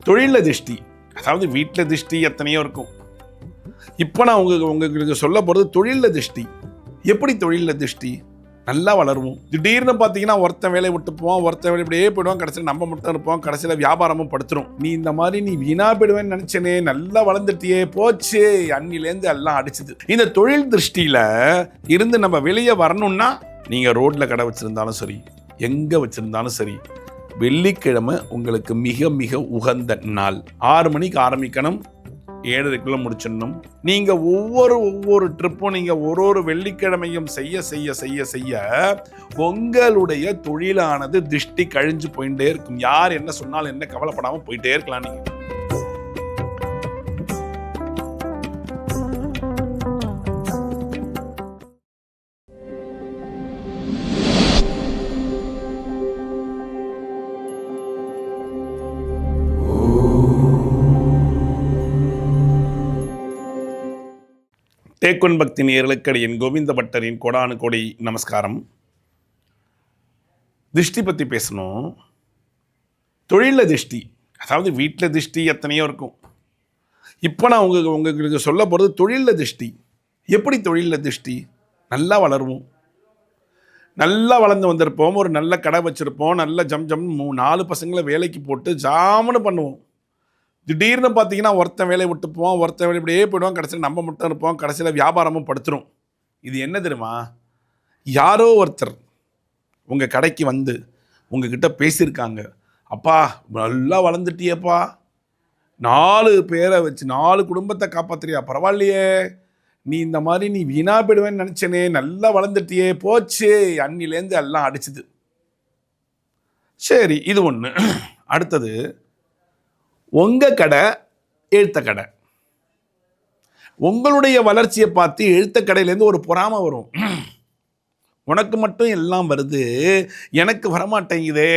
தொழிலில் திஷ்டி, அதாவது வீட்டில் திஷ்டி எத்தனையோ இருக்கும். இப்போ நான் உங்களுக்கு சொல்ல போகிறது தொழிலில் திஷ்டி. எப்படி தொழிலில் திஷ்டி? நல்லா வளருவோம். திடீர்னு பார்த்தீங்கன்னா ஒருத்தன் வேலையை விட்டு போவான், ஒருத்தன் வேலை இப்படியே போயிடுவான், கடைசியில் நம்ம மட்டும் இருப்போம், கடைசியில் வியாபாரமும் படுத்துரும். நீ இந்த மாதிரி நீ வீணா போயிடுவேன்னு நினச்சனே, நல்லா வளர்ந்துட்டியே, போச்சு, அன்னிலேருந்து எல்லாம் அடிச்சுது. இந்த தொழில் திருஷ்டியில் இருந்து நம்ம வெளியே வரணும்னா நீங்கள் ரோட்டில் கடை வச்சுருந்தாலும் சரி, எங்கே வச்சுருந்தாலும் சரி, வெள்ளிக்கிழமை உங்களுக்கு மிக மிக உகந்த நாள். 6 மணிக்கு ஆரம்பிக்கணும், 7:30 முடிச்சிடணும். நீங்க ஒவ்வொரு ட்ரிப்பும் நீங்க ஒரு வெள்ளிக்கிழமையும் செய்ய செய்ய செய்ய செய்ய உங்களுடைய தொழிலானது திருஷ்டி கழிஞ்சு போயிட்டே இருக்கும். யார் என்ன சொன்னாலும் என்ன கவலைப்படாம போயிட்டே இருக்கலாம். நீங்க டேக்கொன் பக்தி நேயர்களுக்கு என் கோவிந்த பட்டரின் கோடானு கோடி நமஸ்காரம். திருஷ்டி பற்றி பேசணும். தொழிலில் திருஷ்டி, அதாவது வீட்டில் திருஷ்டி எத்தனையோ இருக்கும். இப்போ நான் உங்களுக்கு சொல்ல போகிறது தொழிலில் திருஷ்டி. எப்படி தொழிலில் திருஷ்டி? நல்லா வளருவோம், நல்லா வளர்ந்து வந்திருப்போம், ஒரு நல்ல கடை வச்சுருப்போம், நல்ல ஜம் 4 பசங்களை வேலைக்கு போட்டு ஜாமுன்னு பண்ணுவோம். திடீர்னு பார்த்தீங்கன்னா ஒருத்தன் வேலையை விட்டு போவான், ஒருத்தன் வேலை இப்படியே போயிடுவான், கடைசியில் நம்ம மட்டும் இருப்போம், கடைசியில் வியாபாரமும் படுத்துரும். இது என்ன தெரியுமா? யாரோ ஒருத்தர் உங்கள் கடைக்கு வந்து உங்ககிட்ட பேசியிருக்காங்க, அப்பா நல்லா வளர்ந்துட்டியப்பா, 4 பேரை வச்சு 4 குடும்பத்தை காப்பாற்றுறியா, பரவாயில்லையே, நீ இந்த மாதிரி நீ வீணா போயிடுவேன்னு நினச்சனே, நல்லா வளர்ந்துட்டியே, போச்சு, அன்னிலேருந்து எல்லாம் அடிச்சுது. சரி, இது ஒன்று. அடுத்தது, உங்கள் கடை எழுத்த கடை. உங்களுடைய வளர்ச்சியை பார்த்து எழுத்த கடையிலேருந்து ஒரு பொறாமை வரும். உனக்கு மட்டும் எல்லாம் வருது, எனக்கு வரமாட்டேங்குதே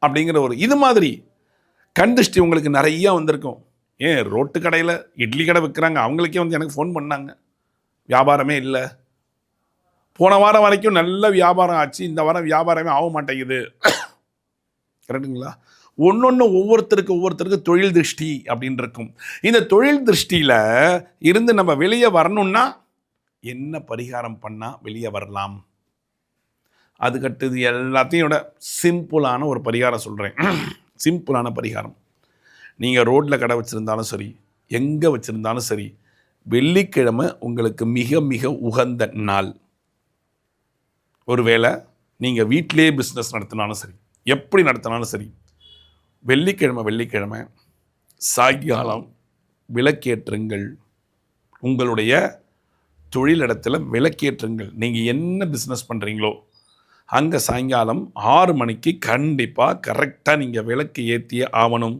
அப்படிங்கிற ஒரு இது மாதிரி கண் திருஷ்டி உங்களுக்கு நிறையா வந்திருக்கும். ஏன் ரோட்டு கடையில் இட்லி கடை விற்கிறாங்க, அவங்களுக்கே வந்து எனக்கு ஃபோன் பண்ணாங்க, வியாபாரமே இல்லை, போன வாரம் வரைக்கும் நல்ல வியாபாரம் ஆச்சு, இந்த வாரம் வியாபாரமே ஆக மாட்டேங்குது. கரெக்டுங்களா? ஒவ்வொருத்தருக்கு தொழில் திருஷ்டி அப்படின்னு இருக்கும். இந்த தொழில் திருஷ்டியில் இருந்து நம்ம வெளியே வரணும்னா என்ன பரிகாரம் பண்ணால் வெளியே வரலாம்? அதுக்கடுத்தது எல்லாத்தையும் விட சிம்பிளான ஒரு பரிகாரம் சொல்கிறேன். சிம்பிளான பரிகாரம். நீங்கள் ரோட்டில் கடை வச்சுருந்தாலும் சரி, எங்கே வச்சுருந்தாலும் சரி, வெள்ளிக்கிழமை உங்களுக்கு மிக மிக உகந்த நாள். ஒருவேளை நீங்கள் வீட்டிலே பிஸ்னஸ் நடத்தினாலும் சரி, எப்படி நடத்தினாலும் சரி, வெள்ளிக்கிழமை சாயங்காலம் விளக்கேற்றுங்கள். உங்களுடைய தொழிலிடத்தில் விளக்கேற்றுங்கள். நீங்கள் என்ன பிஸ்னஸ் பண்ணுறீங்களோ அங்கே சாயங்காலம் 6 மணிக்கு கண்டிப்பாக கரெக்டாக நீங்கள் விளக்கு ஏற்றியே ஆகணும்.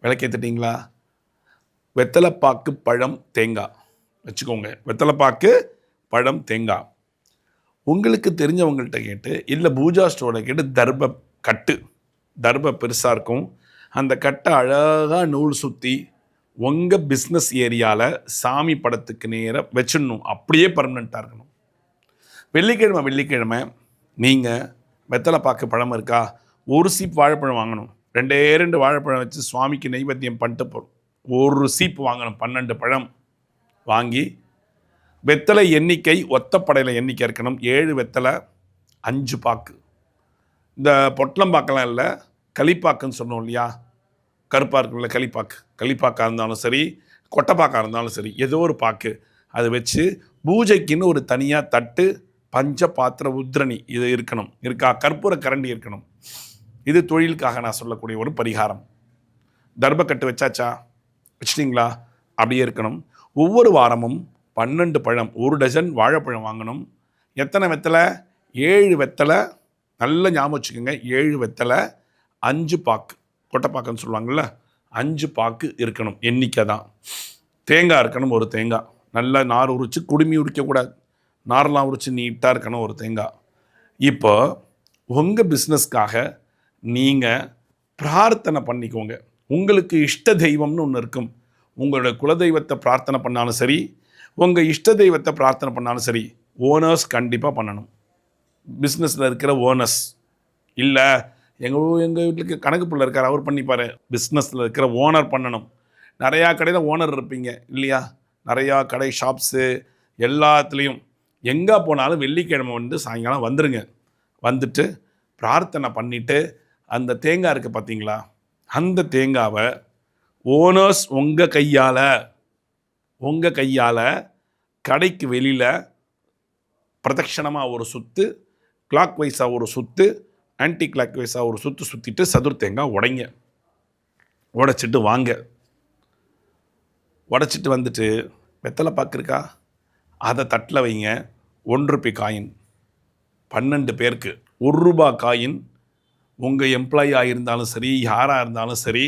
விளக்கேற்றிட்டீங்களா? வெத்தலைப்பாக்கு, பழம், தேங்காய் வச்சுக்கோங்க. வெத்தலைப்பாக்கு, பழம், தேங்காய். உங்களுக்கு தெரிஞ்சவங்கள்ட்ட கேட்டு, இல்லை பூஜா ஸ்டோரை கேட்டு, தர்பை பெருசாக இருக்கும், அந்த கட்டை அழகாக நூல் சுற்றி உங்கள் பிஸ்னஸ் ஏரியாவில் சாமி படத்துக்கு நேராக வச்சிடணும். அப்படியே பர்மனெண்ட்டாக இருக்கணும். வெள்ளிக்கிழமை நீங்கள் வெத்தலைப்பாக்கு பழம் இருக்கா, ஒரு சீப் வாழைப்பழம் வாங்கணும். 2 வாழைப்பழம் வச்சு சுவாமிக்கு நைவேத்தியம் பண்ணிட்டு போகிறோம். ஒரு சீப்பு வாங்கணும். 12 பழம் வாங்கி, வெத்தலை எண்ணிக்கை ஒத்தப்படையில் எண்ணிக்கை இருக்கணும். 7 வெத்தலை, 5 பாக்கு. இந்த பொட்டலம் பாக்கெல்லாம் இல்லை, களிப்பாக்குன்னு சொன்னோம் இல்லையா, கருப்பாக இருக்குல்ல களிப்பாக்காக இருந்தாலும் சரி, கொட்டைப்பாக்காக இருந்தாலும் சரி, ஏதோ ஒரு பாக்கு அதை வச்சு பூஜைக்குன்னு ஒரு தனியாக தட்டு, பஞ்ச பாத்திர உத்ரணி இது இருக்கணும். கற்பூர கரண்டி இருக்கணும். இது தொழிலுக்காக நான் சொல்லக்கூடிய ஒரு பரிகாரம். தர்பக்கட்டு வச்சிட்டிங்களா? அப்படியே இருக்கணும். ஒவ்வொரு வாரமும் 12 பழம், 1 டஜன் வாழைப்பழம் வாங்கணும். எத்தனை வெத்தலை? 7 வெத்தலை. நல்ல ஞாபகம் வச்சுக்கோங்க. 7 வெத்தலை, 5 பாக்கு, கொட்டைப்பாக்குன்னு சொல்லுவாங்கள்ல, 5 பாக்கு இருக்கணும். எண்ணிக்கை தான். தேங்காய் இருக்கணும், ஒரு தேங்காய். நல்லா நார் உரித்து, குடுமி உரிக்கக்கூடாது, நார்லாம் உரித்து நீட்டாக இருக்கணும் ஒரு தேங்காய். இப்போ உங்கள் பிஸ்னஸ்க்காக நீங்கள் பிரார்த்தனை பண்ணிக்கோங்க. உங்களுக்கு இஷ்ட தெய்வம்னு ஒன்று இருக்கும். உங்களோட குலதெய்வத்தை பிரார்த்தனை பண்ணாலும் சரி, உங்கள் இஷ்ட தெய்வத்தை பிரார்த்தனை பண்ணாலும் சரி, ஓனர்ஸ் கண்டிப்பாக பண்ணணும். பிஸ்னஸில் இருக்கிற ஓனர்ஸ் இல்லை எங்கள் வீட்டுக்கு கணக்கு பிள்ளை இருக்கார், அவர் பண்ணிப்பார். பிஸ்னஸில் இருக்கிற ஓனர் பண்ணணும். நிறையா கடையில் ஓனர் இருப்பீங்க இல்லையா? நிறையா கடை ஷாப்ஸு எல்லாத்துலேயும் எங்கே போனாலும் வெள்ளிக்கிழமை வந்து சாயங்காலம் வந்துடுங்க. வந்துட்டு பிரார்த்தனை பண்ணிவிட்டு அந்த தேங்காய் இருக்குது பார்த்தீங்களா, அந்த தேங்காவை ஓனர்ஸ் உங்கள் கையால் கடைக்கு வெளியில் பிரதட்சணமாக ஒரு சுற்று, கிளாக் வைஸாக ஒரு சுற்று, ஆன்டி கிளாக் வைஸாக ஒரு சுற்றிட்டு சதுர் தேங்காய் உடைச்சிட்டு வாங்க. உடைச்சிட்டு வந்துட்டு வெத்தலை பாக்கு அதை தட்டில் வைங்க. 1 ரூபாய் காயின் 12 பேருக்கு 1 ரூபாய் காயின். உங்கள் எம்ப்ளாயியாக இருந்தாலும் சரி, யாராக இருந்தாலும் சரி,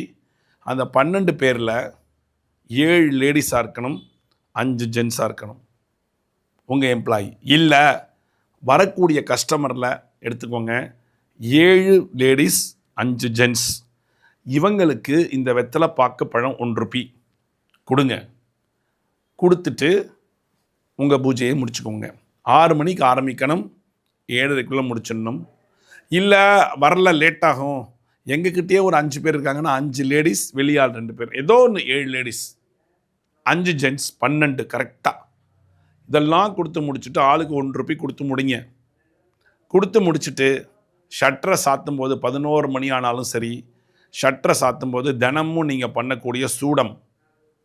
அந்த 12 பேரில் 7 லேடிஸாக இருக்கணும், 5 ஜென்ஸாக இருக்கணும். உங்கள் எம்ப்ளாயி இல்லை, வரக்கூடிய கஸ்டமரில் எடுத்துக்கோங்க, 7 லேடிஸ் 5 ஜென்ஸ். இவங்களுக்கு இந்த வெத்தலை பாக்கு பழம் 1 ரூபாய் கொடுங்க. கொடுத்துட்டு உங்கள் பூஜையை முடிச்சுக்கோங்க. 6 மணிக்கு ஆரம்பிக்கணும், 7:30க்குள்ளே முடிச்சிடணும். இல்லை வரல லேட் ஆகும், எங்ககிட்டயே ஒரு 5 பேர் இருக்காங்கன்னா 5 லேடிஸ், வெளியால் 2 பேர், ஏதோ ஒன்று 7 லேடிஸ் 5 ஜென்ஸ் 12 கரெக்டாக இதெல்லாம் கொடுத்து முடிச்சுட்டு ஆளுக்கு 1 ரூபாய் கொடுத்து முடிங்க. கொடுத்து முடிச்சுட்டு ஷட்டரை சாத்தும் போது 11 மணி ஆனாலும் சரி, ஷட்டரை சாத்தும் போது தினமும் நீங்கள் பண்ணக்கூடிய சூடம்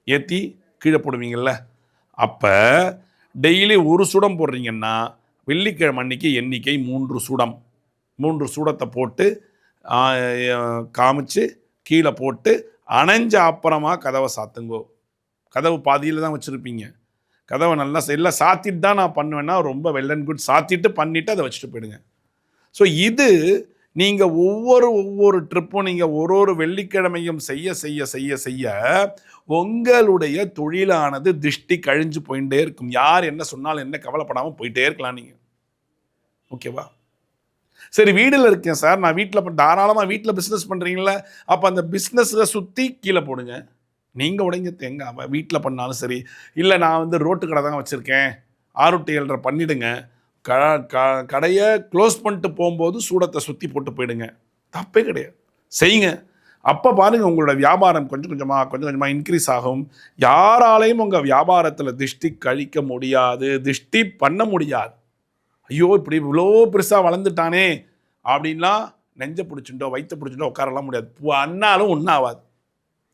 ஏற்றி கீழே போடுவீங்கள்ல, அப்போ டெய்லி 1 சூடம் போடுறீங்கன்னா வெள்ளிக்கிழமை அன்னைக்கு எண்ணிக்கை 3 சூடத்தை போட்டு காமிச்சு கீழே போட்டு அணைஞ்ச அப்புறமா கதவை சாத்துங்கோ. கதவு பாதியில் தான் வச்சுருப்பீங்க, கதவை நல்லா எல்லாம் சாத்திட்டு தான் நான் பண்ணுவேன்னா ரொம்ப வெல் அண்ட் குட், சாத்திட்டு பண்ணிவிட்டு அதை வச்சுட்டு போயிடுங்க. ஸோ இது நீங்கள் ஒவ்வொரு ட்ரிப்பும் நீங்கள் ஒரு வெள்ளிக்கிழமையும் செய்ய உங்களுடைய தொழிலானது திருஷ்டி கழிஞ்சு போயிட்டே இருக்கும். யார் என்ன சொன்னாலும் என்ன கவலைப்படாமல் போயிட்டே இருக்கலாம் நீங்கள். ஓகேவா? சரி, வீட்டில் இருக்கேன் சார், நான் வீட்டில் தாராளமாக வீட்டில் பிஸ்னஸ் பண்ணுறீங்களா, அப்போ அந்த பிஸ்னஸில் சுற்றி கீழே போடுங்க. நீங்கள் உடைங்க தேங்காவை வீட்டில் பண்ணாலும் சரி, இல்லை நான் வந்து ரோட்டு கடை தான் வச்சுருக்கேன் 6 to 7:30 பண்ணிவிடுங்க. கடையை க்ளோஸ் பண்ணிட்டு போகும்போது சூடத்தை சுற்றி போட்டு போயிடுங்க, தப்பே கிடையாது, செய்யுங்க. அப்போ பாருங்கள் உங்களோட வியாபாரம் கொஞ்சம் கொஞ்சமாக இன்க்ரீஸ் ஆகும். யாராலையும் உங்கள் வியாபாரத்தில் திருஷ்டி கழிக்க முடியாது, திருஷ்டி பண்ண முடியாது. ஐயோ இப்படி இவ்வளோ பெருசாக வளர்ந்துட்டானே அப்படின்லாம் நெஞ்சை பிடிச்சிட்டோ வயிற்ற பிடிச்சிட்டோ உட்காரலாம் முடியாது, அண்ணாலும் ஒன்றும் ஆகாது.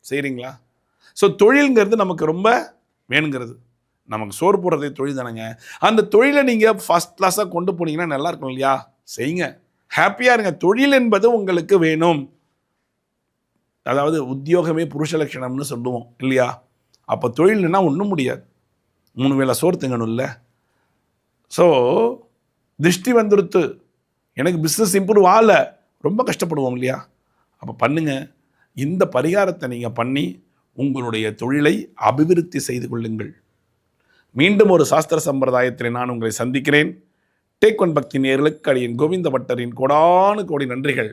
சரிங்களா? ஸோ தொழில்ங்கிறது நமக்கு ரொம்ப வேணுங்கிறது, நமக்கு சோறு போடுறதே தொழில் தானேங்க. அந்த தொழிலை நீங்கள் ஃபஸ்ட் கிளாஸாக கொண்டு போனீங்கன்னா நல்லா இருக்கும் இல்லையா? செய்யுங்க, ஹாப்பியாக இருங்க. தொழில் என்பது உங்களுக்கு வேணும். அதாவது உத்தியோகமே புருஷ லட்சணம்னு சொல்லுவோம் இல்லையா? அப்போ தொழில்னா ஒன்றும் முடியாது, 3 வேளை சோறு திங்கணும் இல்லை. ஸோ திருஷ்டி வந்துடுத்து, எனக்கு பிஸ்னஸ் இம்ப்ரூவ் ஆகலை, ரொம்ப கஷ்டப்படுவோம் இல்லையா? அப்போ பண்ணுங்கள், இந்த பரிகாரத்தை நீங்கள் பண்ணி உங்களுடைய தொழிலை அபிவிருத்தி செய்து கொள்ளுங்கள். மீண்டும் ஒரு சாஸ்திர சம்பிரதாயத்தில் நான் உங்களை சந்திக்கிறேன். டேக் ஒன் பக்தி நேயர்களுக்கு அடியேன் கோவிந்த பட்டரின் கோடானு கோடி நன்றிகள்.